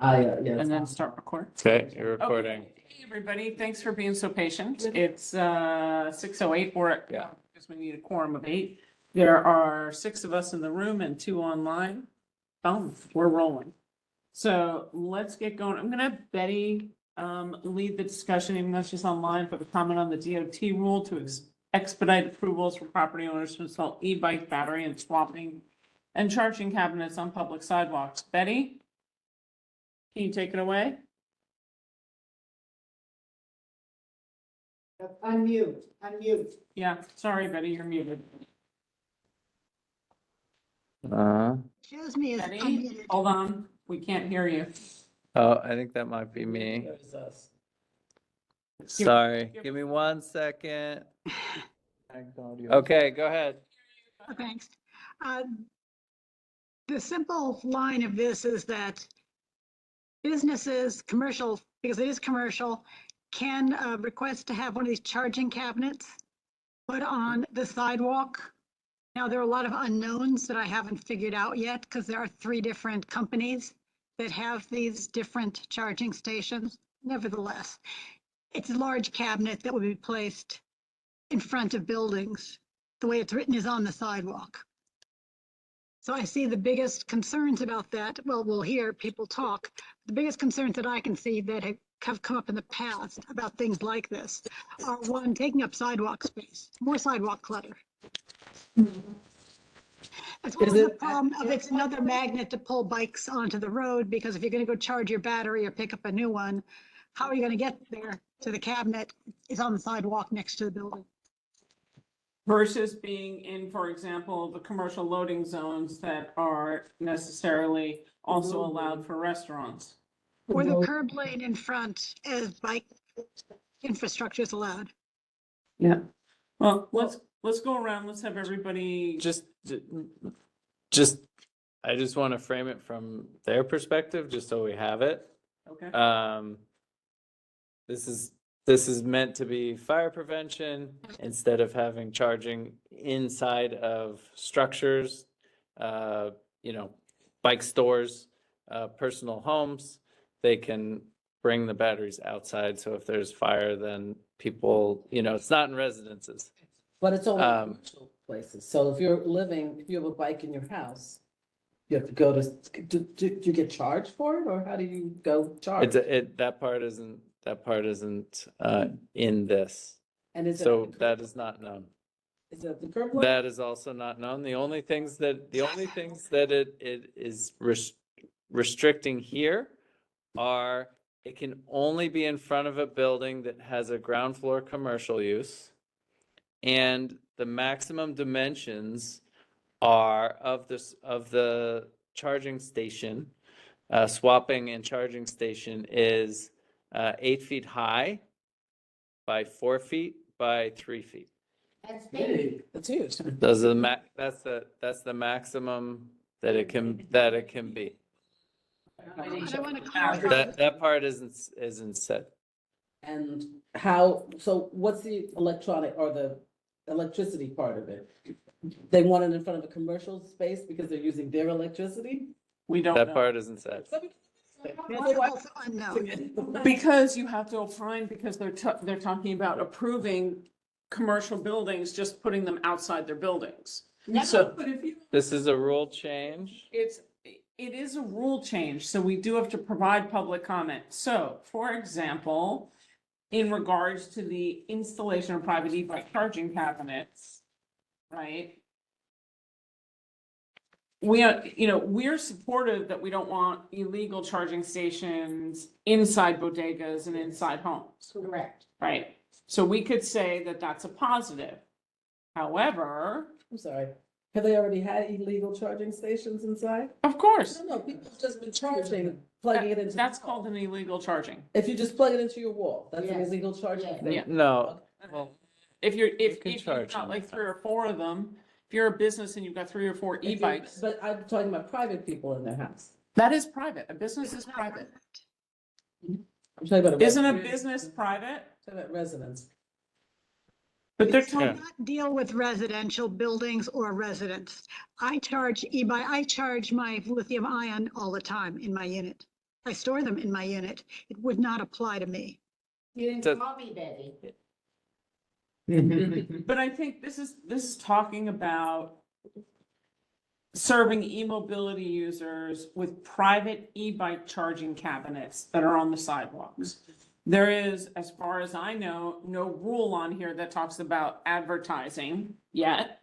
Yeah. And then start recording. Okay, you're recording. Okay. Hey, everybody, thanks for being so patient. It's 6:08, Yeah. because we need a quorum of 8. There are 6 of us in the room and 2 online. We're rolling. So let's get going. I'm gonna have Betty lead the discussion, even though she's online, for the comment on the DOT rule to expedite approvals for property owners to install e-bike battery and swapping and charging cabinets on public sidewalks. Betty? Can you take it away? Unmute. Yeah, sorry, Betty, you're muted. Shows me as Betty, unmuted. hold on, we can't hear you. Oh, I think that might be me. There's us. Sorry, give me 1 second. Okay, go ahead. Oh, thanks. Uh, The simple line of this is that businesses, commercial, because it is commercial, can request to have one of these charging cabinets put on the sidewalk. Now, there are a lot of unknowns that I haven't figured out yet because there are 3 different companies that have these different charging stations. Nevertheless, it's a large cabinet that would be placed in front of buildings. The way it's written is on the sidewalk. So I see the biggest concerns about that. Well, we'll hear people talk. The biggest concerns that I can see that have come up in the past about things like this are, 1, taking up sidewalk space, more sidewalk clutter. As well as the problem of it's another magnet to pull bikes onto the road, because if you're going to go charge your battery or pick up a new one, how are you going to get there to the cabinet? It's on the sidewalk next to the building. Versus being in, for example, the commercial loading zones that are necessarily also allowed for restaurants. Or the curb lane in front as bike infrastructure is allowed. Yeah. Well, let's go around, let's have everybody. I just want to frame it from their perspective, just so we have it. Okay. This is meant to be fire prevention instead of having charging inside of structures, bike stores, personal homes. They can bring the batteries outside. So if there's fire, then people, it's not in residences. But it's only in commercial places. So if you have a bike in your house, you have to go do you get charged for it, or how do you go charge? That part isn't in this. And is it? So that is not known. Is it the curb lane? That is also not known. The only things that it is restricting here are, it can only be in front of a building that has a ground floor commercial use. And the maximum dimensions are of the charging station, swapping and charging station is 8 feet high by 4 feet by 3 feet. That's big. That's huge. Those are that's the maximum that it can be. I want to clarify. That part isn't set. And so what's the electronic or the electricity part of it? They want it in front of a commercial space because they're using their electricity? We don't know. That part isn't set. That's also unknown. Because you have to find, because they're talking about approving commercial buildings, just putting them outside their buildings. So This is a rule change. it is a rule change, so we do have to provide public comment. So, for example, in regards to the installation of private e-bike charging cabinets, right? We're supportive that we don't want illegal charging stations inside bodegas and inside homes. Correct. Right, so we could say that that's a positive. However, I'm sorry. Have they already had illegal charging stations inside? of course, No, people have just been charging, plugging it into. that's called an illegal charging. If you just plug it into your wall, that's an Yes. illegal charging. Yeah. No, well, If can you've charge got like anytime. 3 or 4 of them, if you're a business and you've got 3 or 4 If you- e-bikes, But I'm talking about private people in their house. that is private. A business is private. I'm talking about. Isn't a resident- business private? I'm talking about residents. But they're It does talking, not deal with residential buildings or residents. I charge e-bike, I charge my lithium ion all the time in my unit. I store them in my unit, it would not apply to me. You didn't So- call me Betty. But I think this is talking about serving e-mobility users with private e-bike charging cabinets that are on the sidewalks. There is, as far as I know, no rule on here that talks about advertising yet,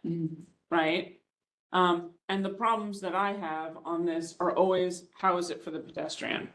right? And the problems that I have on this are always, how is it for the pedestrian?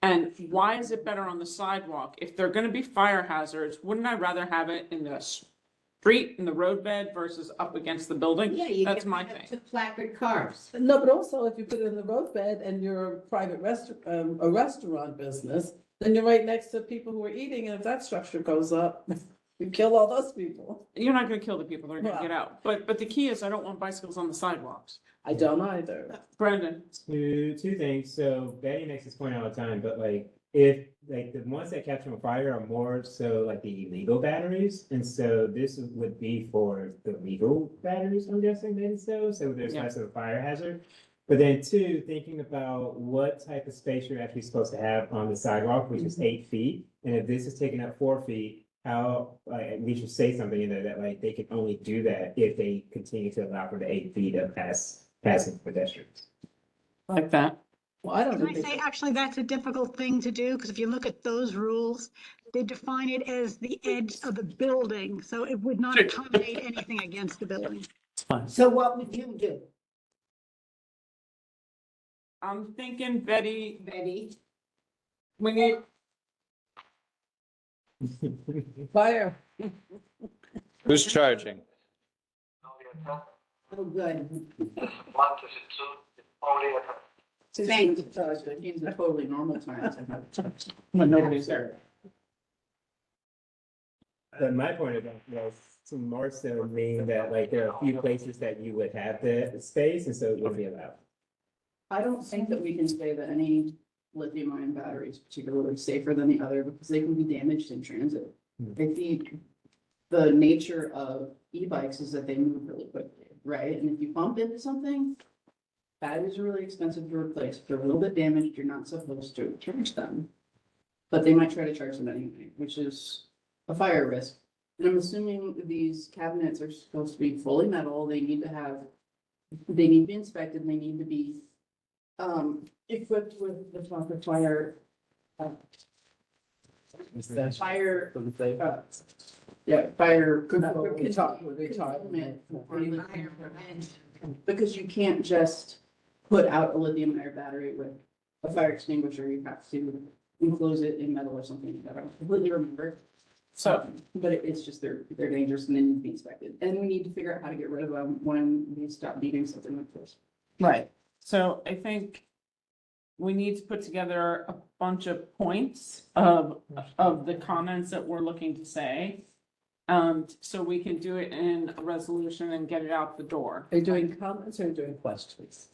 And why is it better on the sidewalk? If they're gonna be fire hazards, wouldn't I rather have it in the street, in the roadbed versus up against the building? Yeah, you That's can my have thing. two placard cars. No, but also if you put it in the roadbed and you're a private a restaurant business, then you're right next to people who are eating, and if that structure goes up, you kill all those people. You're not gonna kill the people, they're gonna Well- get out. But the key is I don't want bicycles on the sidewalks. I don't either. Brendan, Two things. So Betty makes this point all the time, but like if like the ones that catch on fire are more so like the illegal batteries, and so this would be for the legal batteries, I'm guessing then so there's Yeah. less of a fire hazard. But then two, thinking about what type of space you're actually supposed to have on the sidewalk, which is 8 feet, and if this is taking up 4 feet, how, like, we should say something in there that like they can only do that if they continue to allow for the 8 feet of passing pedestrians. like that. Well, I don't Can I think. say, actually, that's a difficult thing to do, because if you look at those rules, they define it as the edge of the building, so it would not accommodate anything against the building. It's fine. So what would you do, I'm thinking, Betty, Betty? we need, Fire. Who's charging? Oh, good. Thanks. He's a totally normal time. when nobody's there. But my point of that was to more so mean that like there are a few places that you would have the space, and so it would be allowed. I don't think that we can say that any lithium ion battery is particularly safer than the other because they can be damaged in transit. I think the nature of e-bikes is that they move really quickly, right? And if you bump into something, batteries are really expensive to replace. If they're a little bit damaged, you're not supposed to charge them. But they might try to charge them anyway, which is a fire risk. And I'm assuming these cabinets are supposed to be fully metal. They need to be inspected, and they need to be equipped with the proper fire, fire, fire control. equipment for the fire prevention. Because you can't just put out a lithium ion battery with a fire extinguisher. You have to enclose it in metal or something. I don't completely remember. So, But it's just, they're dangerous and they need to be inspected. And we need to figure out how to get rid of them when we stop needing something like this. right, so I think we need to put together a bunch of points of the comments that we're looking to say. So we can do it in a resolution and get it out the door. Are you doing comments or are you doing questions?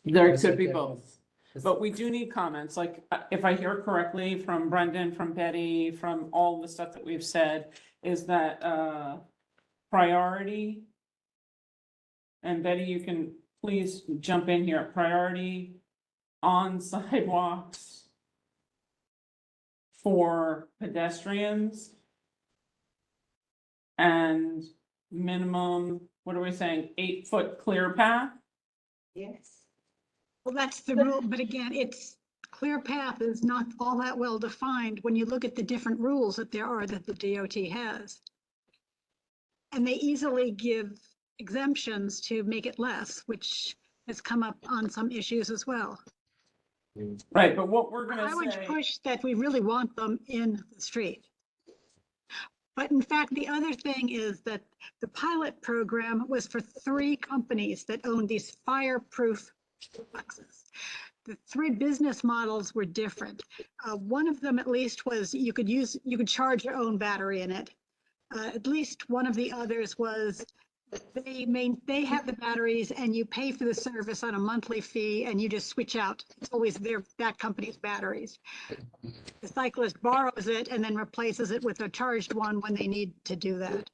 There could be both. But we do need comments, like, if I hear correctly from Brendan, from Betty, from all the stuff that we've said, is that, priority. And Betty, you can please jump in here, priority on sidewalks for pedestrians. And minimum, what are we saying, 8-foot clear path? Yes. Well, that's the rule, but again, it's, clear path is not all that well defined when you look at the different rules that there are that the DOT has. And they easily give exemptions to make it less, which has come up on some issues as well. Right, but what we're I gonna would say, push that we really want them in the street. But in fact, the other thing is that the pilot program was for 3 companies that owned these fireproof boxes. The 3 business models were different. One of them at least was you could charge your own battery in it. At least one of the others was they have the batteries and you pay for the service on a monthly fee and you just switch out. It's always that company's batteries. The cyclist borrows it and then replaces it with a charged one when they need to do that.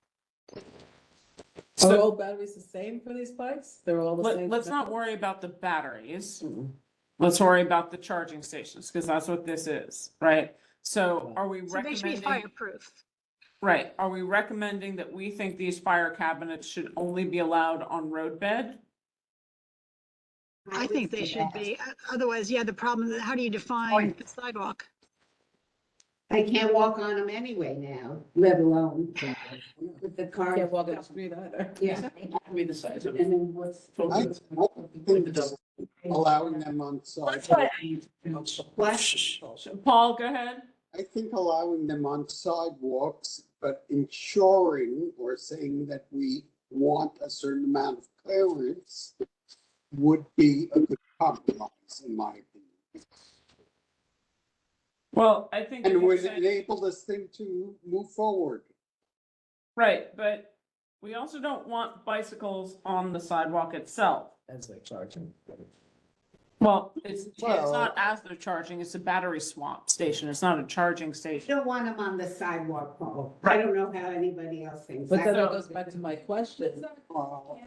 Are all batteries the same for these bikes? They're all the same? let's not worry about the batteries, Mm. Let's worry about the charging stations, because that's what this is, right? So are we So they should be recommending, fireproof. right, are we recommending that we think these fire cabinets should only be allowed on roadbed? I would think they say should that. be. Otherwise, yeah, the problem, is how do you define the sidewalk? I can't walk on them anyway now, let alone with the car. Can't walk in the street either. Yeah. Read the size of And then what's? I think allowing them on site, What? Paul, go ahead. I think allowing them on sidewalks, but ensuring or saying that we want a certain amount of clearance would be a good compromise, in my opinion. Well, I think. if And you're would saying- enable this thing to move forward. Right, but we also don't want bicycles on the sidewalk itself. As they're charging. Well, it's Well- not as they're charging, it's a battery swap station, it's not a charging You station. don't want them on the sidewalk, Paul. I don't know how anybody else thinks. But then So- it goes back to my question.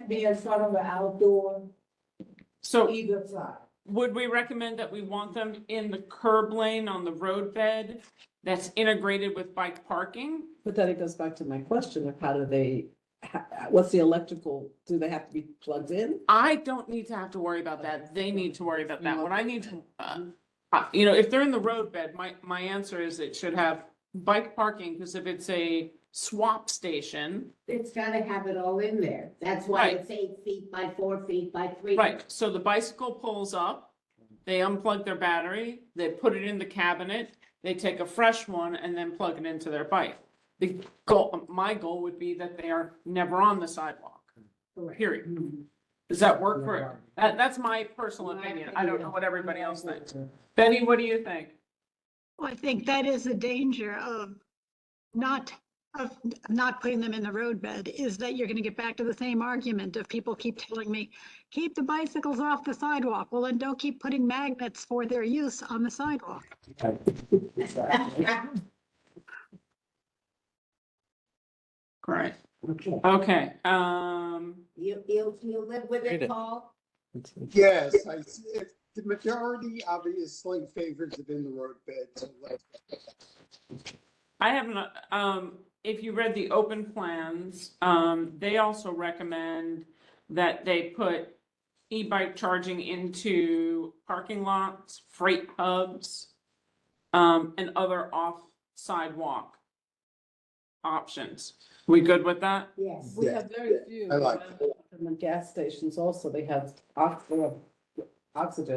Be in front of the outdoor, So either side. would we recommend that we want them in the curb lane on the roadbed that's integrated with bike parking? But then it goes back to my question of how do they, what's the electrical, do they have to be plugged in? I don't need to have to worry about that, they need to worry about that, what I need to, you know, if they're in the roadbed, my answer is it should have bike parking, because if it's a swap station, It's gotta have it all in there. That's why Right. it's 8 feet by 4 feet by 3. right, so the bicycle pulls up, they unplug their battery, they put it in the cabinet, they take a fresh one and then plug it into their bike. The goal, my goal would be that they are never on the sidewalk, Correct. period. Mhm. Does that work for, that's my personal opinion, I don't know what everybody else thinks. Betty, what do you think? Well, I think that is the danger of not putting them in the roadbed, is that you're gonna get back to the same argument of people keep telling me, keep the bicycles off the sidewalk. Well, then don't keep putting magnets for their use on the sidewalk. Great, Okay. okay, You live with Read it, it. Paul? Yes, I see. The majority obviously favors it in the roadbed, so let's. I haven't, if you read the open plans, they also recommend that they put e-bike charging into parking lots, freight hubs, and other off sidewalk options. We good with that? Yes. We have very few. I like In the gas stations also, they have oxygen,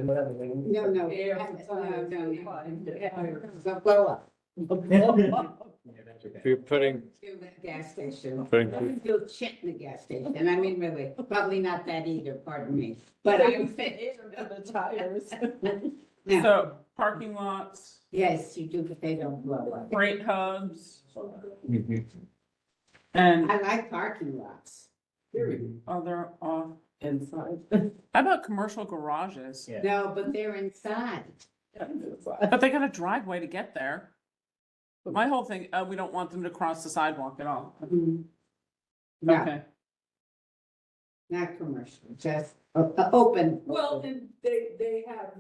whatever they. No, no. Air no, for no, time. Don't blow up. Yeah, that's okay. If you're putting, To the gas station. Putting- You'll shit in the gas station. I mean, really, probably not that either, pardon me. But I would say, The tires. no, So parking lots, yes, you do, but they don't blow up. freight hubs, Mhm. and I like parking lots. other off. Inside. How about commercial garages? Yeah. No, but they're inside. But they got a driveway to get there. My whole thing, we don't want them to cross the sidewalk at all. No, Okay, not commercial, just open. Well, and they have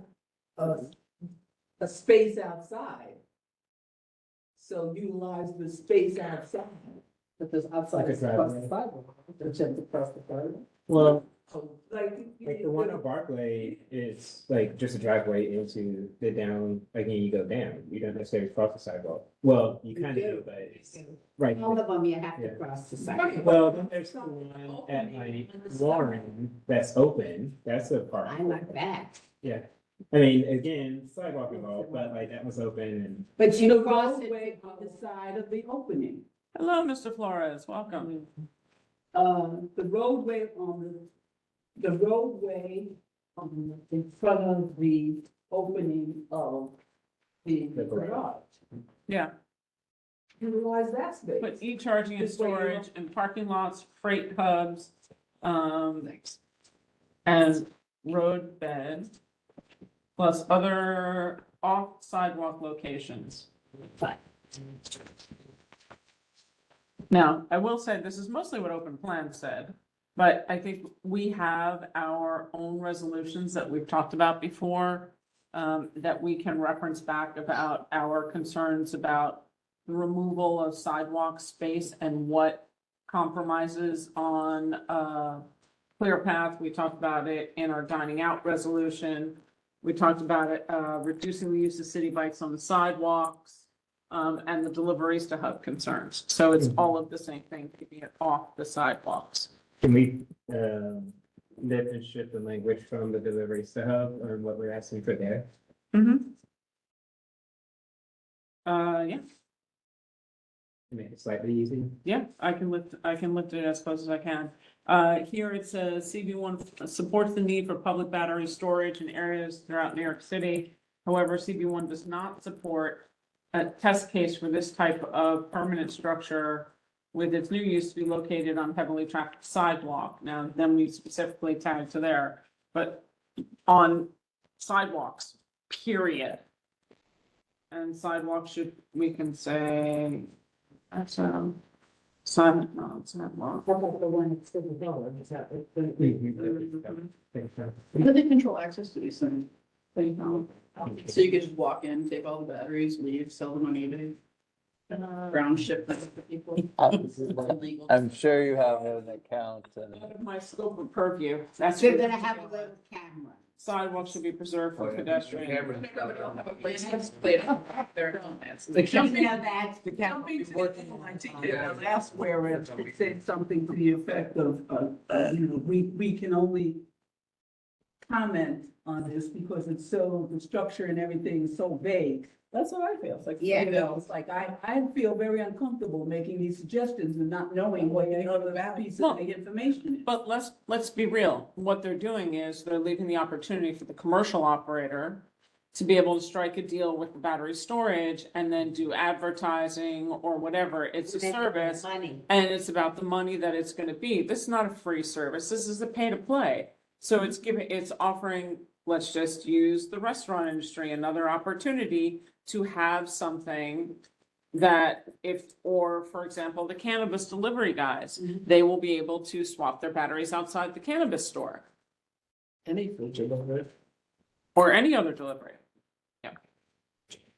a space outside. So utilize the space outside. But there's outside, Like a it's across the driveway. sidewalk. Don't you have to cross the sidewalk? Well, Like the one on Barclay is like just a driveway into the down, again, you go down, you don't necessarily cross the sidewalk. Well, you kind of do, but it's right. All of them, you have to Yeah. cross the sidewalk. Well, then there's the one at like Warren that's open, that's a park. I like that. Yeah, I mean, again, sidewalk involved, but like that was open and. But The you cross roadway it. on the side of the opening. hello, Mr. Flores, welcome. The roadway the roadway in front of the opening of the The garage. garage. Yeah, Utilize that space. put e-charging and This way you storage in parking lots, freight hubs, and road bed, plus other off sidewalk locations. Fine. Now, I will say, this is mostly what open plan said, but I think we have our own resolutions that we've talked about before that we can reference back about our concerns about the removal of sidewalk space and what compromises on, clear path. We talked about it in our dining out resolution. We talked about it, reducing the use of city bikes on the sidewalks, and the deliveries to hub concerns. So it's all of the same thing, keeping it off the sidewalks. Can we, lift and shift the language from the delivery to hub or what we're asking for there? Yeah, Make it slightly easy. yeah, I can lift it as close as I can. Here it says CB1 supports the need for public battery storage in areas throughout New York City. However, CB1 does not support a test case for this type of permanent structure with its new use to be located on heavily trafficked sidewalk. Now, then we specifically tagged to there, but on sidewalks, period. And sidewalks we can say, that's sidewalk. How about the one at City Hall? Is that? How do they control access to these things? So you could just walk in, take all the batteries, leave, sell them on eBay, ground ship them to people. Illegal. I'm sure you have an account and. Out of my scope of purview, that's. They're gonna have a little camera. Sidewalks should be preserved for pedestrians. The company, Now that's the company last whereas it said something to the effect of, we can only comment on this because it's so, the structure and everything is so vague. That's what I feel. It's like. Yeah. You know, it's like, I feel very uncomfortable making these suggestions and not knowing what any of the pieces of the information is. But let's be real. What they're doing is they're leaving the opportunity for the commercial operator to be able to strike a deal with the battery storage and then do advertising or whatever. It's a service money. and it's about the money that it's gonna be. This is not a free service. This is a pay to play. So it's offering, let's just use the restaurant industry, another opportunity to have something that or for example, the cannabis delivery guys, they will be able to swap their batteries outside the cannabis store Any food delivery. or any other delivery.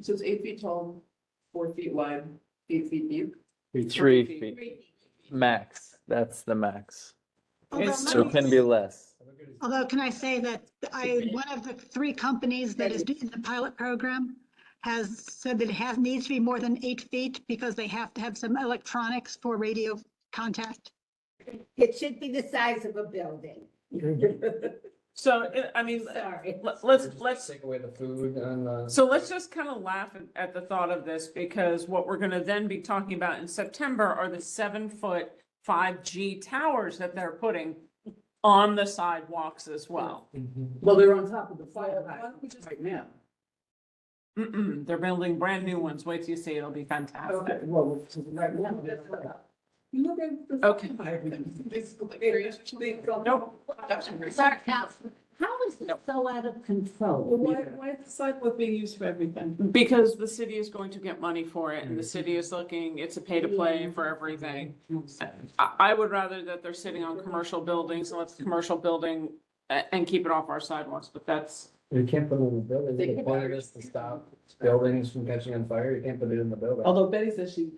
So it's 8 feet tall, 4 feet wide, 8 feet deep. 3 feet max. That's the max. Although It's- So it can be less. Although, can I say that one of the 3 companies that is doing the pilot program has said that it needs to be more than 8 feet because they have to have some electronics for radio contact. It should be the size of a building. So, I mean, Sorry. let's Take away the food and, So let's just kind of laugh at the thought of this, because what we're gonna then be talking about in September are the 7-foot 5G towers that they're putting on the sidewalks as well. Well, they're on top of the fire hydrant right now. They're building brand new ones. Wait till you see, it'll be fantastic. Okay, well, right now, you look at the. Okay. Nope. Sorry, Councilman. How is this so out of control? Why is the sidewalk being used for everything? Because the city is going to get money for it and the city is looking, it's a pay to play for everything. I would rather that they're sitting on commercial buildings and let the commercial building and keep it off our sidewalks, but that's. you can't put it in the building. The point of this is to stop buildings from catching on fire. You can't put it in the building. Although Betty says she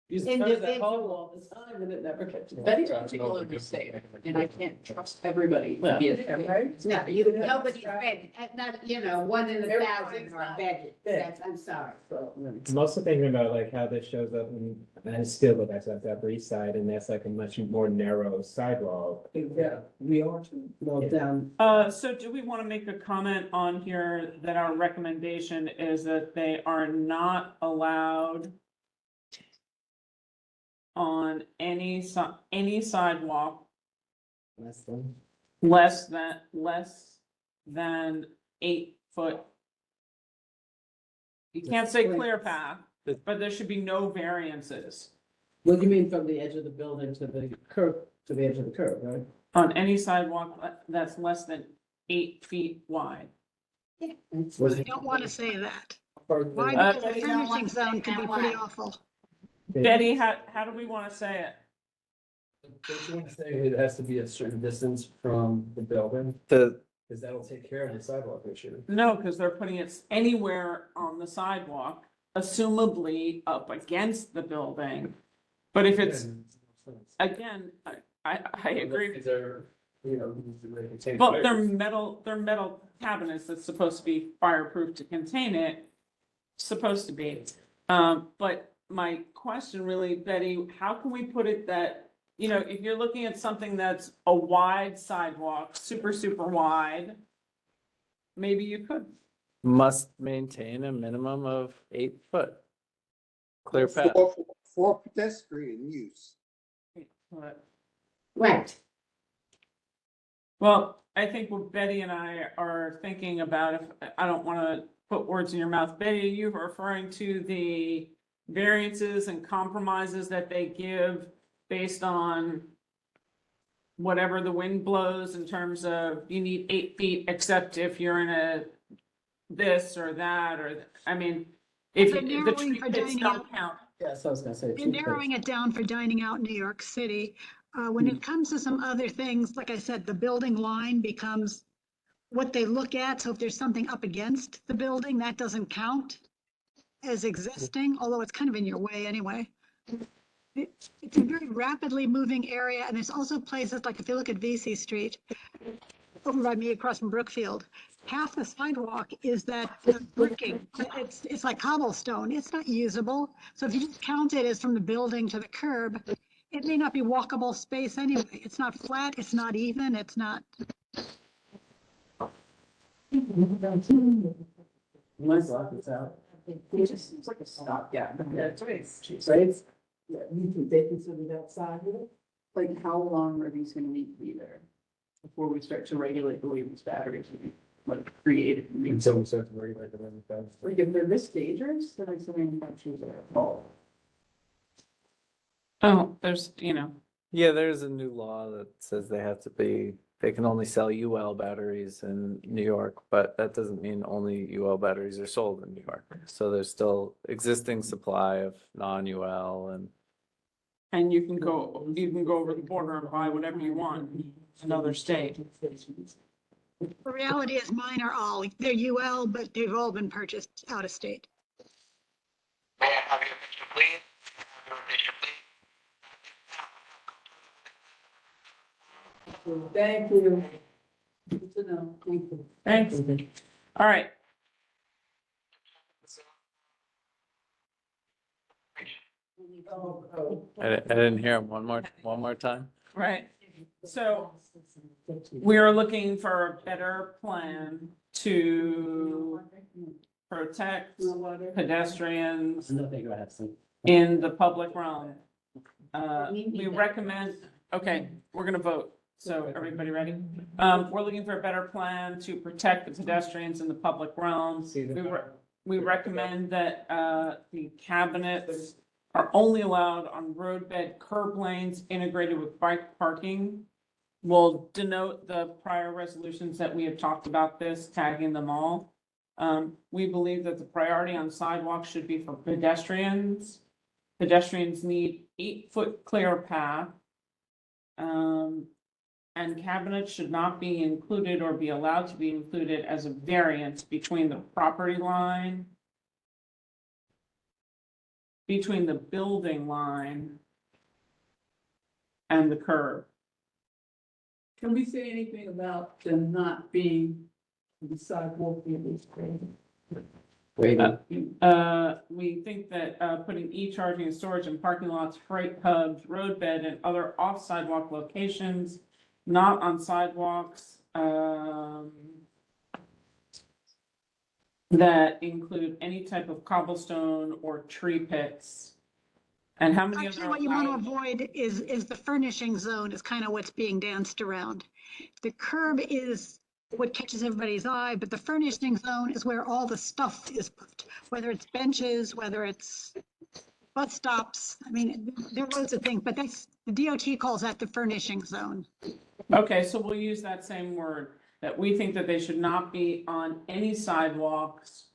uses that Individual. home all the time and it never catches. Betty's particularly safe, and I can't trust everybody to be a safe. No, nobody's ready, not, one in 1,000 are vetted. That's, I'm sorry. I'm also thinking about like how this shows up and I still go back to that Upper East Side and that's like a much more narrow sidewalk. Yeah, we are too, well, down. So do we want to make a comment on here that our recommendation is that they are not allowed on any sidewalk less than 8 foot? You can't say clear path, but there should be no variances What do you mean from the edge of the building to the curb, to the edge of the curb, right? on any sidewalk that's less than 8 feet wide. I don't want to say that. Why? Uh, Because the furnishing zone can be pretty awful. Betty, how do we want to say it? Don't you want to say it has to be a certain distance from the building? The Cause that'll take care of the sidewalk issue. No, because they're putting it anywhere on the sidewalk, assumably up against the building. But if it's, again, I agree. These are, you know, they contain Well, fire. they're metal cabinets that's supposed to be fireproof to contain it, supposed to be. But my question really, Betty, how can we put it that, you know, if you're looking at something that's a wide sidewalk, super, super wide, maybe you could. Must maintain a minimum of 8 foot. Clear path. For pedestrian use. But- Right. Well, I think what Betty and I are thinking about, if, I don't want to put words in your mouth, Betty, are you referring to the variances and compromises that they give based on whatever the wind blows in terms of you need 8 feet, except if you're in a this or that, or, I mean, if They're the narrowing tree for pits dining don't out. count. Yeah, so I was gonna say. They're narrowing it down for dining out in New York City. When it comes to some other things, like I said, the building line becomes what they look at. So if there's something up against the building, that doesn't count as existing, although it's kind of in your way anyway. It's a very rapidly moving area, and there's also places, like if you look at VC Street, over by me across from Brookfield, half the sidewalk is that bricking. It's like cobblestone. It's not usable. So if you just count it as from the building to the curb, it may not be walkable space anyway. It's not flat, it's not even, it's not. My block is out. It just seems like a stopgap. Yeah, it's right. Yeah, they consider that side of it? Like, how long are these gonna need to be there? Before we start to regulate the way these batteries will be, like, created? Until we start to regulate the manufacturing. Like, if they're this dangerous, then it's the manufacturers that are fault. Oh, there's, you know, Yeah, there's a new law that says they can only sell UL batteries in New York, but that doesn't mean only UL batteries are sold in New York. So there's still existing supply of non-UL and you can go over the border and buy whatever you want in another state. The reality is mine are all, they're UL, but they've all been purchased out of state. Thank you. Good to know. Thank you. Thanks. All right. I didn't hear him one more time. Right. So we are looking for a better plan to protect pedestrians in the public realm. We recommend, okay, we're gonna vote. So everybody ready? We're looking for a better plan to protect the pedestrians in the public realm. We recommend that, the cabinets are only allowed on roadbed curb lanes integrated with bike parking. We'll denote the prior resolutions that we have talked about this, tagging them all. We believe that the priority on sidewalks should be for pedestrians. Pedestrians need 8-foot clear path. And cabinets should not be included or be allowed to be included as a variance between the property line, between the building line and the curb. Can we say anything about them not being the sidewalk in this thing? We think that, putting e-charging and storage in parking lots, freight hubs, roadbed and other off-sidewalk locations, not on sidewalks, that include any type of cobblestone or tree pits. And how many of Actually, them are what you want to allowed? avoid is the furnishing zone is kind of what's being danced around. The curb is what catches everybody's eye, but the furnishing zone is where all the stuff is put, whether it's benches, whether it's bus stops. I mean, there are loads of things, but that's, the DOT calls that the furnishing zone. Okay, so we'll use that same word, that we think that they should not be on any sidewalks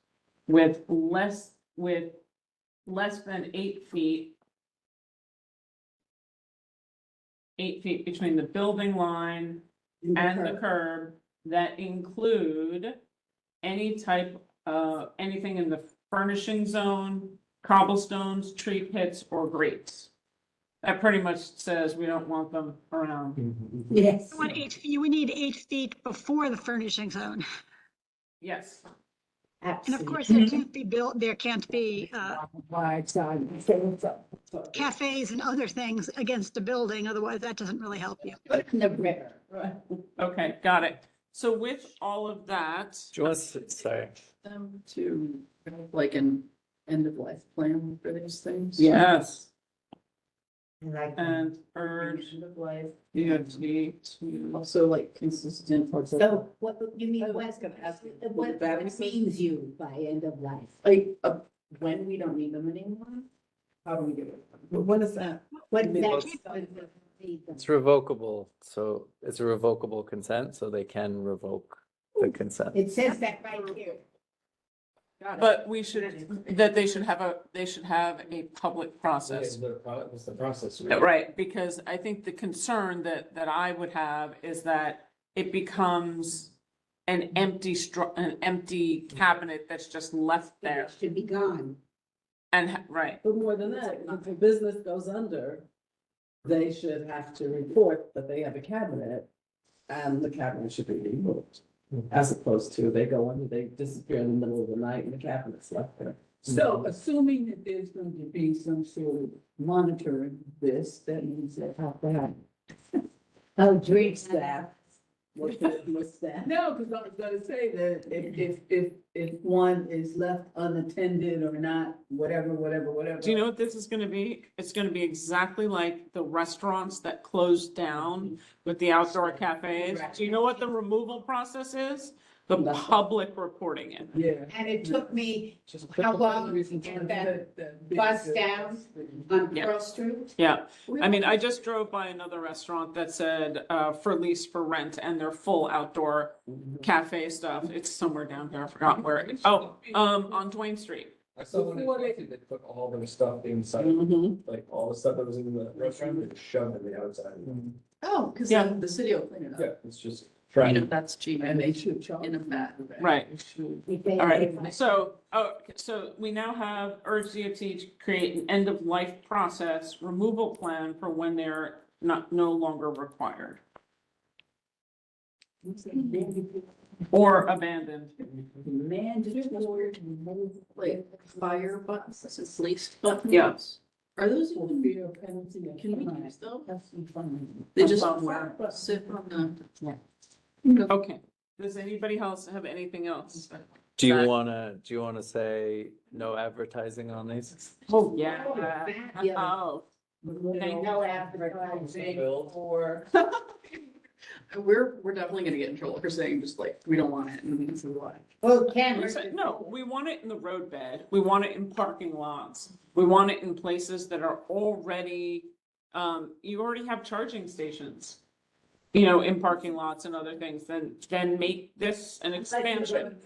with less than 8 feet. 8 feet between the building line and the curb, that include any type, anything in the furnishing zone, cobblestones, tree pits, or grates. That pretty much says we don't want them around. Yes. You want we need 8 feet before the furnishing zone. Yes. And of course, there can't be cafes and other things against the building, otherwise that doesn't really help you. Okay, got it. So with all of that, Do you want to, sorry, Them to have like an end of life plan for these things. yes, Like, and urge End of life, DOT to, also like consistent. so what, you mean, I what, was gonna ask you, what battery means you by end of life? Like, when we don't need them anymore, how do we get it? what is that? What mean, that? it's revocable, so it's a revocable consent, so they can revoke the consent. It says that right here. but we should, that they should have a public process. What's the process? Right, because I think the concern that I would have is that it becomes an empty cabinet that's just left there. It should be gone. And, right, But more than that, if a business goes under, they should have to report that they have a cabinet and the cabinet should be removed. As opposed to they go under, they disappear in the middle of the night and the cabinet's left there. So assuming that there's going to be some sort of monitoring of this, that means they have to have. Oh, drink Staff. With staff. No, because I was gonna say that if one is left unattended or not, whatever. do you know what this is gonna be? It's gonna be exactly like the restaurants that closed down with the outdoor cafes. Do you know what the removal process is? The public reporting it. Yeah. And it took me how long to get that bus down on Yeah. Pearl Street? Yeah, I mean, I just drove by another restaurant that said, for lease for rent, and their full outdoor cafe stuff. It's somewhere down here, I forgot where. On Duane Street. I saw when they put all their stuff inside, Mhm. like all the stuff that was in the restaurant, they just shoved it in the outside. Oh, because Yeah. the city will clean it up. Yeah, it's just You trying know, to. that's cheap. And they should charge. In a vat. Right. All All right, so we now have urged DOT to create an end-of-life process removal plan for when they're no longer required or abandoned. Mandatory. Like fire buttons, this is leased buttons. Yes. Are those For even, fear of penalty and can we fine. use those? That's fine. They just Somewhere. sit on Okay, does anybody else have anything else? Do you That- wanna say no advertising on these? Oh, yeah. Yeah. Oh, They know advertising or. We're definitely gonna get in trouble for saying just like, we don't want it, and this is why. Oh, Ken. no, we want it in the roadbed. We want it in parking lots. We want it in places that are already, you already have charging stations. You know, in parking lots and other things, then make this an expansion.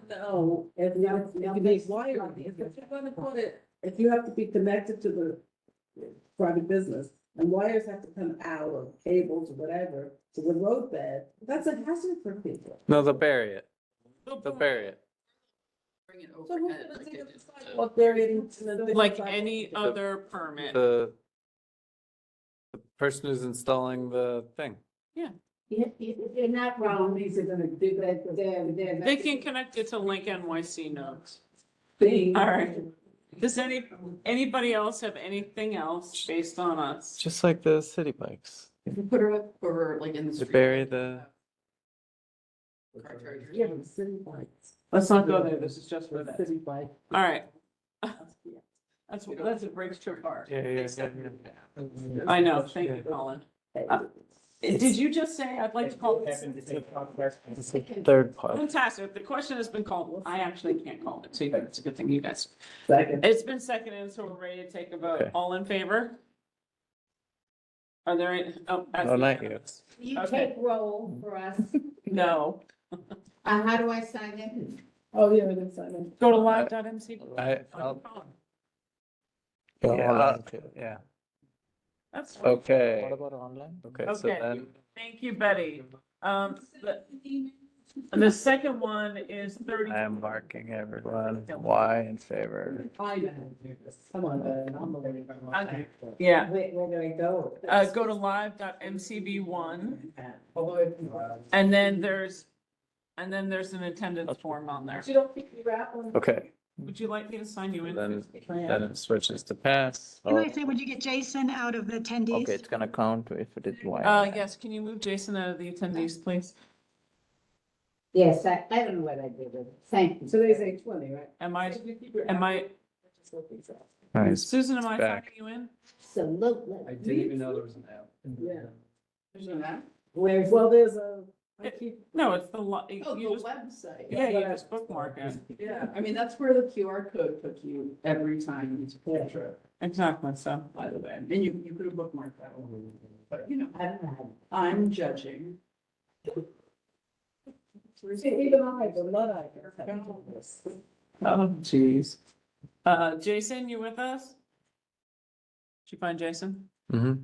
No, if you need wiring, if you're gonna put it, if you have to be connected to the private business, and wires have to come out, or cables, or whatever, to the roadbed, that's a hazard for people. No, they'll bury it. They'll bury it. Bring it So who's overhead. gonna like take they up the did. sidewalk there in the- Like any other permit. The person who's installing the thing. You're not wrong. These are gonna dig that. They can connect it to Link NYC nodes. Thing. All right. Does anybody else have anything else based on us? Just like the city bikes. If we put her up for like in the They street. bury the, Car chargers. Yeah, the city bikes. Let's not go there. This is just for The that. city bike. All right. That's a breaks too far. yeah. I know. Thank you, Colin. Did you just say I'd like to call this? It's a third part. Fantastic. The question has been called. I actually can't call it, so it's a good thing you guys. Second. It's been seconded, so we're ready to take a vote. Okay. All in favor? Are there any? Oh, that's No, not you. unanimous. You Okay. take roll for us. No. How do I sign it? Oh, yeah, we didn't sign it. Go to live.mc. I'll. Yeah. That's fine. Okay. What about online? Okay, so Okay. then, Thank you, Betty. The second one is 30. I am marking everyone. Why in favor? I know how to do this. Come on, Ben, I'm believing. Okay. Yeah, Where do I go? go to live.mcb1, and then there's an attendance form on there. You don't think you're out on. Okay, Would you like me to sign you in? then it switches to pass. Can I say, would you get Jason out of the attendees? Okay, it's gonna count if it is white. Yes, can you move Jason out of the attendees, please? Yes, I don't know what I did with it. Thank you. Today's 8:20, right? Am I, Nice. Susan, am I Back. signing you in? Absolutely. I didn't even know there was an app. Yeah. There's an app? Where's, Well, there's a, I keep, No, it's the, Oh, you the just, website. yeah, you just bookmark it. Yeah, I mean, that's where the QR code took you every time you took a trip, Exactly, so. by the way. And you could have bookmarked that one. But, you know, I don't know. I'm judging. see, even I, the Luddite, have done this. Oh, jeez. Jason, you with us? Did you find Jason? Mm-hmm.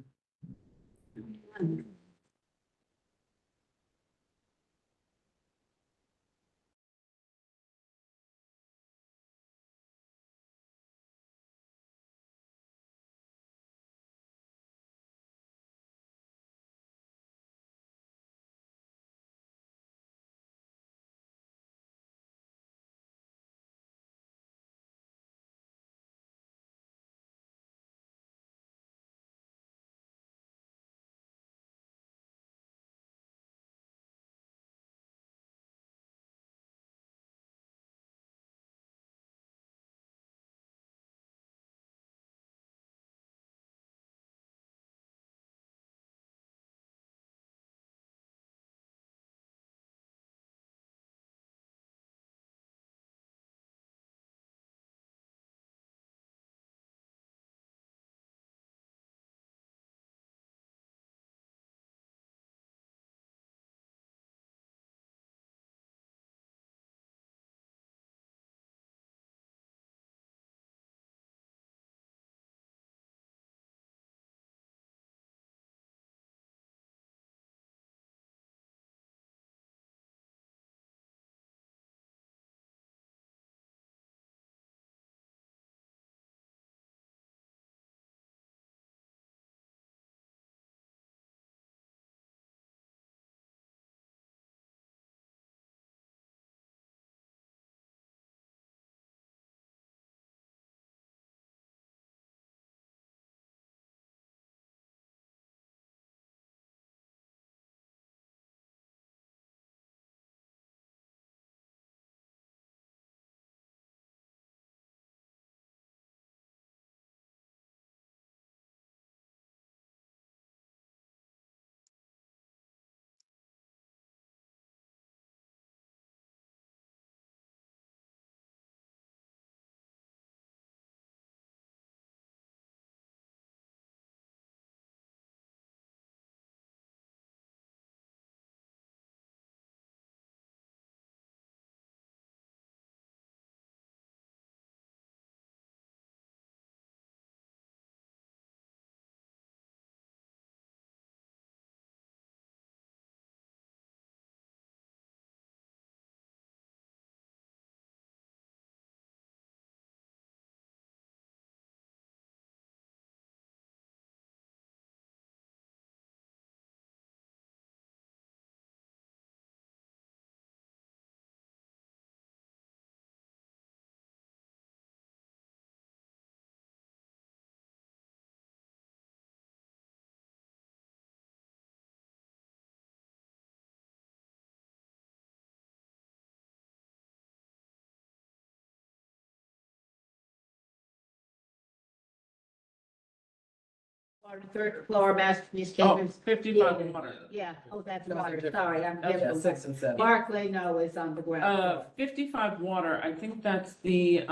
Third floor masterpiece Oh, Cambridge. 55 water. Yeah, oh, that's Those are water, different. sorry, I'm Okay. Yeah, different. 6 and 7. Barclay, no, is on the ground. 55 water, I think that's the,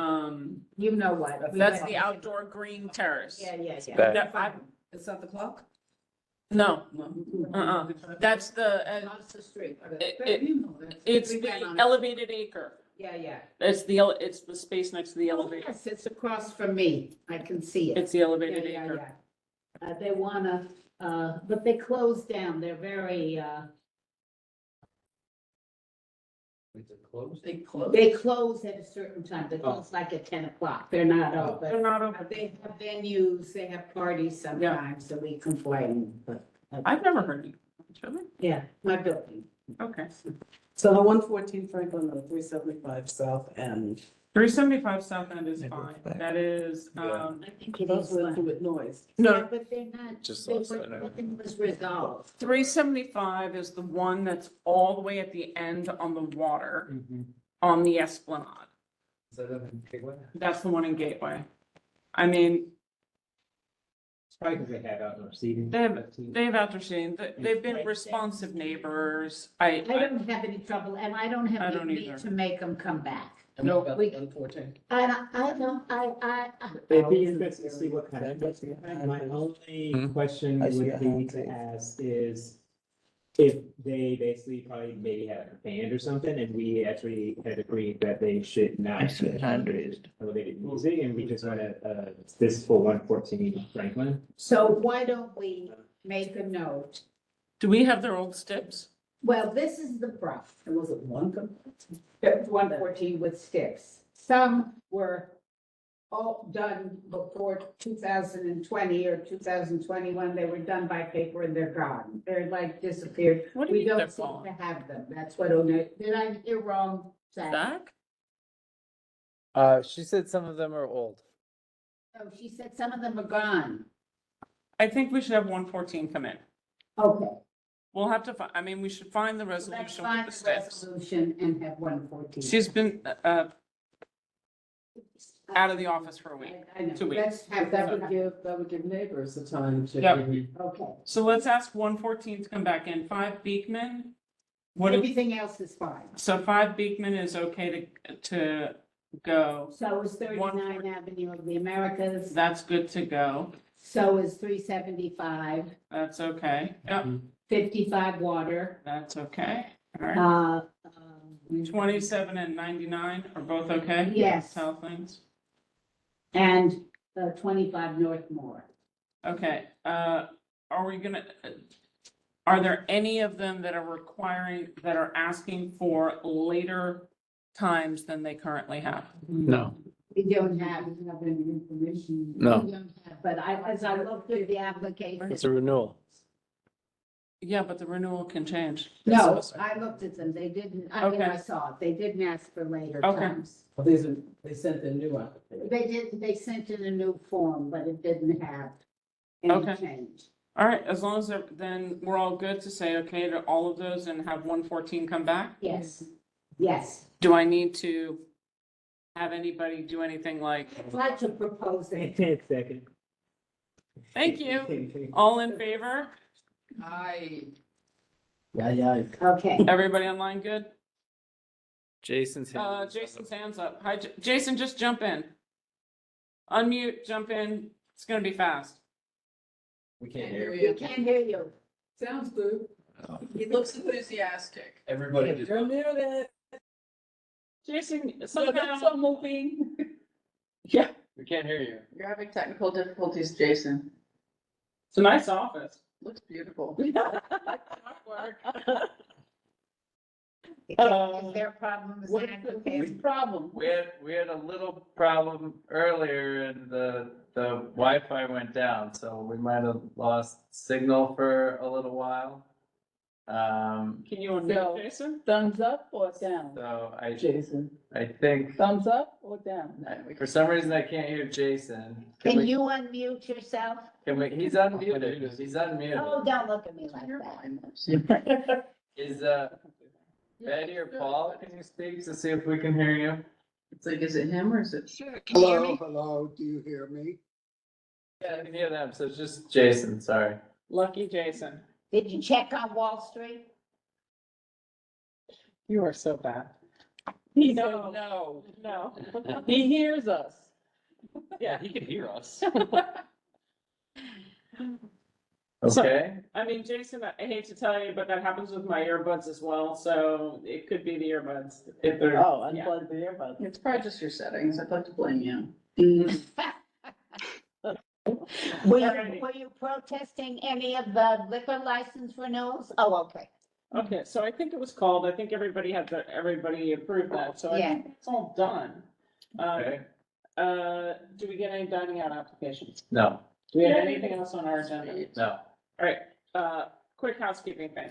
You know what? that's the outdoor green terrace. Yeah, yeah, yeah. Back. That- I- It's not the clock? No, that's the, Across the street. it's We went the on it. elevated acre. Yeah, yeah. It's the space next to the Oh, elevator. yes, it's across from me. I can see it. It's the Yeah, elevated yeah, acre. yeah. They wanna, but they closed down. They're very, Is it closed? They close. They close at a certain time. They close like at 10 o'clock. They're not open. They're not open. They have venues, they have parties sometimes, so we complain, but, I've never heard you. Really? yeah, my building. Okay. So the 114 Franklin or 375 South End, 375 South End is fine. That is, I think it those is were fun. with noise. Yeah, no, but they're not, Just they also were- know. nothing was resolved. 375 is the one that's all the way at the end on the water, Mhm. on the Esplanade. Is that in Gateway? That's the one in Gateway. I mean, It's probably because they have outdoor seating. they have outdoor seating. They've been responsive neighbors. I don't have any trouble, and I don't I have don't any need either. to make them come back. And No, what about we- 114? And I don't, It'd be interesting to see what kind of, my Hmm? only question I see would a be hand to raised. ask is if they basically probably maybe had a band or something, and we actually had agreed that they should not. Elevated music, and we just wanna, this for 114 Franklin. so why don't we make a note? do we have their old sticks? Well, this is the problem. And was it one? 114 with sticks. Some were all done before 2020 or 2021. They were done by paper and they're gone. They're like disappeared. What do you We mean they're don't seem gone? to have them. That's what, did I hear wrong? Zach? Zach? She said some of them are old. No, she said some of them are gone. I think we should have 114 come in. Okay. We'll have to I mean, we should find the Let's resolution find with the the sticks. resolution and have 114. She's been, out of the office for a week. I know. 2 weeks. Let's have That that. would give neighbors the time to. Yep. Okay. So let's ask 114 to come back in. 5 Beekman. What, if- Everything else is fine. so 5 Beekman is okay to go. So is 39 Avenue of the Americas. That's good to go. So is 375, That's okay. Yep, 55 Water. that's okay. All right. 27 and 99 are both okay? Yes. South Lanes. And 25 Northmore. Okay, are we gonna, are there any of them that are asking for later times than they currently have? No. We don't have any information. No. We don't have, but as I looked through the application, It's a renewal. Yeah, but the renewal can change. no, I looked at them. They didn't, I mean, I Okay. saw it. They didn't ask for later Okay. times. Well, they sent the new application. They sent in a new form, but it didn't have any Okay. change. All right, as long as then we're all good to say okay to all of those and have 114 come back? Yes, yes. Do I need to have anybody do anything like, I'd like to propose it. Second. thank you, all in favor? Yeah. Okay. Everybody online good? Jason's. hand is up. Jason's hands up. Hi, Jason, just jump in. Unmute, jump in. It's gonna be fast. We can't hear. We can't hear you. Sounds good. He looks enthusiastic. Everybody just. You're muted. Jason, So moving. Yeah, We can't hear you. You're having technical difficulties, Jason. it's a nice office. Looks beautiful. Is there a problem? Is What that is the okay? biggest problem? We had a little problem earlier and the Wi-Fi went down, so we might have lost signal for a little while. Can you So- unmute, Jason? Thumbs up or down? So Jason, I think, thumbs up or down? for some reason I can't hear Jason. Can you unmute yourself? He's unmuted, he's unmuted. Oh, don't look at me like that. Is, Betty or Paul, can you speak to see if we can hear you? It's like, is it him or is it? Sure, can you hear me? Hello, do you hear me? Yeah, I can hear them, so it's just Jason, sorry. Lucky Jason. Did you check on Wall Street? You are so bad. He No. said no. No. He hears us. Yeah, he can hear us. So- Okay, I mean, Jason, I hate to tell you, but that happens with my earbuds as well, so it could be the earbuds. If they're, Oh, yeah. unplug the earbuds. It's probably just your settings. I'd like to blame you. Were you protesting any of the liquor license renewals? Oh, okay. Okay, so I think it was called, I think everybody everybody approved that, so I think it's all done. Okay. Do we get any dining out applications? No, Do we have anything else on our agenda? no. All right, quick housekeeping thing.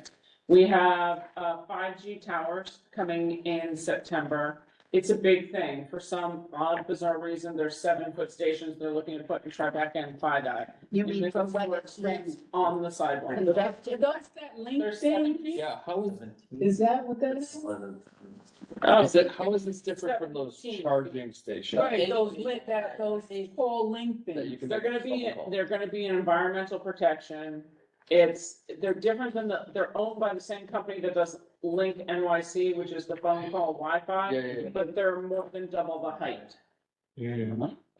We have, 5G towers coming in September. It's a big thing. For some odd bizarre reason, there's 7-foot stations they're looking to put in Tribeca and FiDi. You mean for what Where it's streets been on the sidewalk. That's that link There's 7 thing? feet. Yeah, how is it? Is that what that is? Oh, Is it, how is this different from those 17. charging stations? Right, those link, those whole link That you things. can They're make gonna be, a phone call? they're gonna be an environmental protection. They're different than they're owned by the same company that does Link NYC, which is the phone call Wi-Fi. Yeah, yeah, yeah. But they're more than double the height.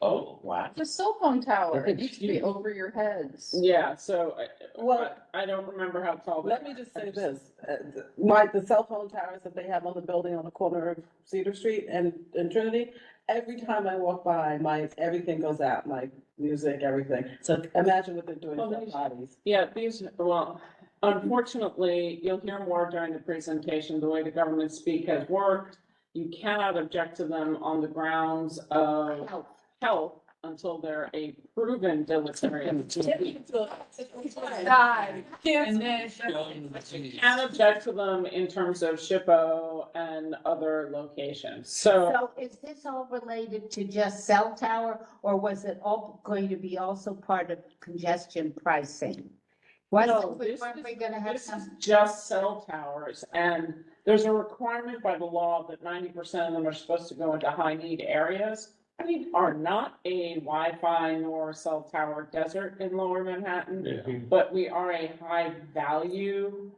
Oh, wow. The cell phone tower, That it used to be thing's huge. over your heads. Yeah, so, Well- I don't remember how tall. Let me just say this, the cell phone towers that they have on the building on the corner of Cedar Street and Trinity, every time I walk by, everything goes out, my music, everything. So imagine what they're doing to their bodies. Yeah, unfortunately, you'll hear more during the presentation, the way the government speak has worked. You cannot object to them on the grounds of health until they're a proven deleterious. And then you can object to them in terms of SHPO and other locations. So So is this all related to just cell tower, or was it all going to be also part of congestion pricing? No, Weren't we gonna have this is some? just cell towers, and there's a requirement by the law that 90% of them are supposed to go into high-need areas. We are not a Wi-Fi nor cell tower desert in Lower Manhattan, but we are a high-value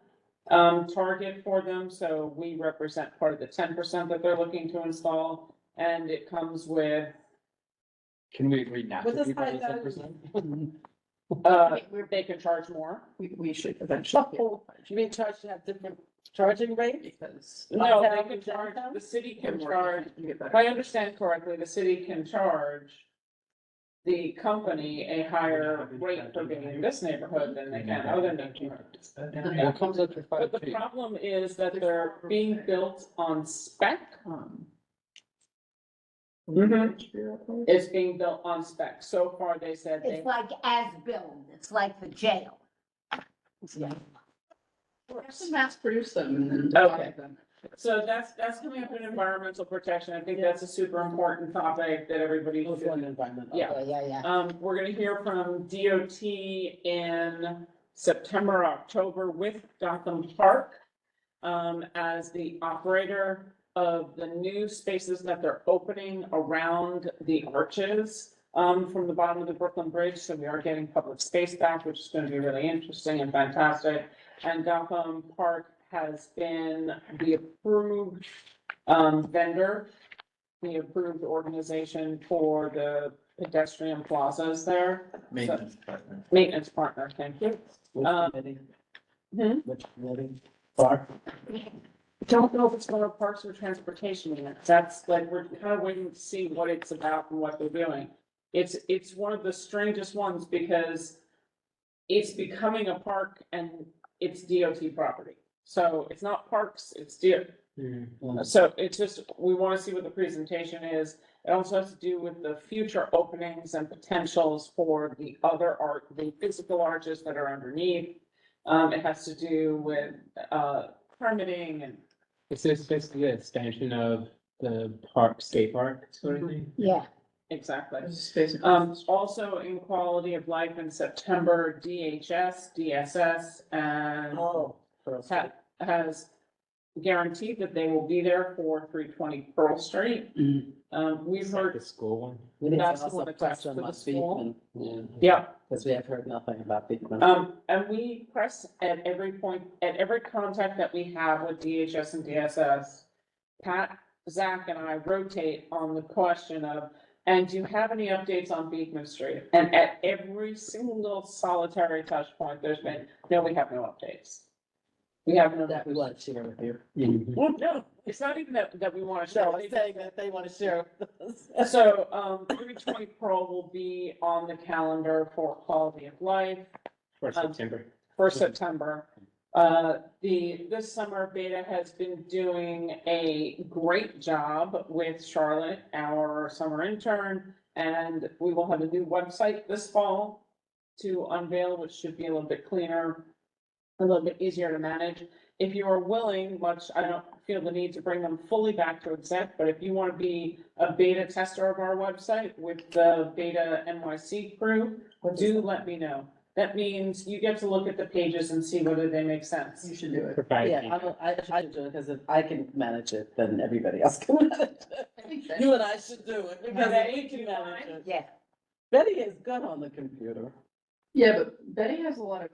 target for them, so we represent part of the 10% that they're looking to install, and it comes with, Can we agree not to What does be part high of the value 10%? they can charge more. We should eventually. You mean charge to have different charging rates? Because. No, they Uptown can and charge, downtown? the city can Get more- charge, get better. if I understand correctly, the city can charge the company a higher rate for being in this neighborhood than they can other neighborhoods. What comes after But the 5G? problem is that they're being built on spec. It's being built on spec. So far, they said they, It's like as-built, it's like the jail. Mass produce them and then. Okay. So that's coming up in environmental protection. I think that's a super important topic that everybody should. Yeah. Yeah. We're gonna hear from DOT in September, October with Gotham Park as the operator of the new spaces that they're opening around the arches from the bottom of the Brooklyn Bridge. So we are getting public space back, which is gonna be really interesting and fantastic. And Gotham Park has been the approved vendor, the approved organization for the pedestrian plazas there. Maintenance partner. Maintenance partner, thank you. Which committee? Park? Don't know if it's going to Parks or Transportation yet. That's like, we're kind of waiting to see what it's about and what they're doing. It's one of the strangest ones because it's becoming a park and it's DOT property. So it's not parks, it's DOT. So it's just, we want to see what the presentation is. It also has to do with the future openings and potentials for the other the physical arches that are underneath. It has to do with, permitting and. It's just basically an extension of the park, skate park sort of thing. Yeah. Exactly. Space. Also in quality of life in September, DHS, DSS, and Oh. has guaranteed that they will be there for 320 Pearl Street. We've It's like heard, the school one. We need to That's the also one attached press them to the on school. Beekman, yeah, because we have heard nothing about Beekman. and we press at every point, at every contact that we have with DHS and DSS. Pat, Zach, and I rotate on the question of, and do you have any updates on Beekman Street? And at every single solitary touch point, there's been, no, we have no updates. We have no. That we want to share with you. Well, no, it's not even that we want to share. No, I'm saying that they want to share with us. So, 320 Pearl will be on the calendar for quality of life For September. for September. This summer Beta has been doing a great job with Charlotte, our summer intern. And we will have a new website this fall to unveil, which should be a little bit cleaner, a little bit easier to manage. If you are willing, which I don't feel the need to bring them fully back to exec, but if you want to be a beta tester of our website with the Beta NYC crew, do let me know. That means you get to look at the pages and see whether they make sense. You should do it. Provide Yeah, feedback. I do it, because if I can manage it, then everybody else can manage it. You and I should do it, because Betty, I do you can manage mind? it. Yeah. Betty is good on the computer. Yeah, but Betty has a lot of.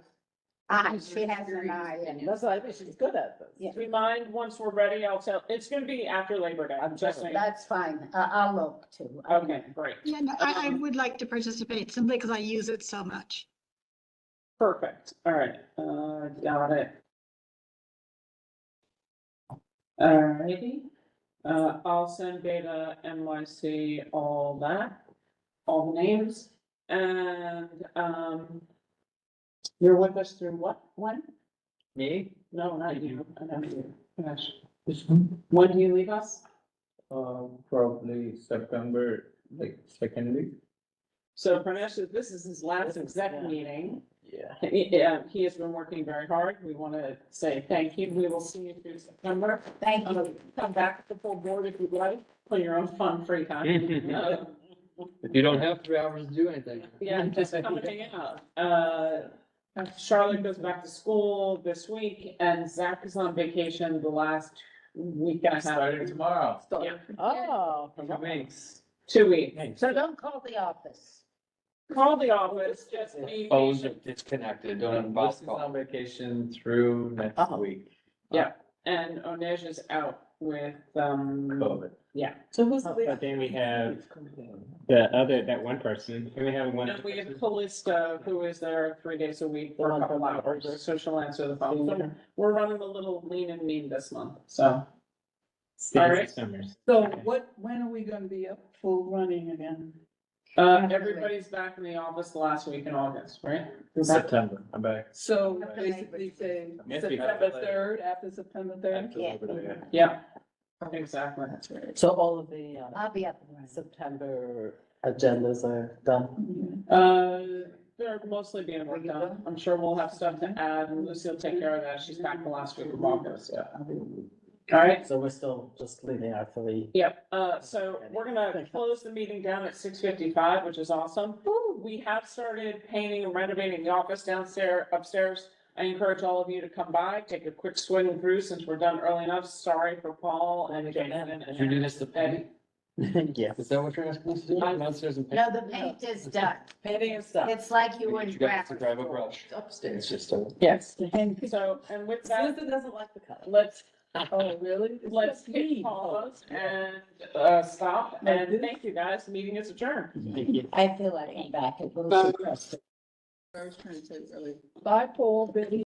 She has an eye. That's why I think she's good at this. Yeah. Do you mind, once we're ready, I'll tell, it's gonna be after Labor Day, I'm just saying. That's fine. I'll look too. Okay, great, Yeah, no, I would like to participate simply because I use it so much. perfect, all right, got it. Alrighty, I'll send Beta NYC all that, all the names, and, you're with us through what, when? Me? No, not you, I know you, gosh. When do you leave us? Probably September, like second week. So Pranesh, this is his last exec meeting. Yeah. He has been working very hard. We want to say thank you. We will see you through September. Thank you. Come back to the full board if you'd like, on your own fun free time. If you don't have 3 hours to do anything. Yeah, just come and hang out. Charlotte goes back to school this week and Zach is on vacation the last week and a half. Starting tomorrow. Yeah, Oh. 2 weeks. 2 weeks. So don't call the office. Call the office, just be Phones are patient. disconnected, don't have a This boss is call. on vacation through next Oh. week. And Onej is out with, COVID. So who's But then we have that one person, can we have one? and we have Callista, who is there 3 days a week for a couple hours, so she'll answer the phone. So we're running a little lean and mean this month, so. All right. Summers. So when are we gonna be up full running again? Everybody's back in the office the last week in August, right? You're back? September, I'm back. So After basically say Yes, we have September it. 3rd, after September 3rd? After Yeah. Labor Day. Yeah, exactly. So all of the I'll be up and running. September agendas are done. They're mostly being worked on. I'm sure we'll have stuff to add, and Lucy will take care of that. She's back the last week of August, yeah. All right. So we're still just leaving our 3. Yep, so we're gonna close the meeting down at 6:55, which is awesome. We have started painting and renovating the office upstairs. I encourage all of you to come by, take a quick swing through since we're done early enough. Sorry for Paul and Jason. Did you do this to Eddie. Yes. Is that what you're asking us to do? Come downstairs and paint? No, the paint is done. Painting and stuff. It's like you would You guys to grab. grab a brush. Upstairs. It's just a. Yes, and so, and with that, Susan doesn't like the color. let's Oh, really? Let's It's hit me. pause and, stop, and thank you guys, meeting is adjourned. I feel like I'm back at Wilson. I was trying to say earlier. Bye, Paul, Betty.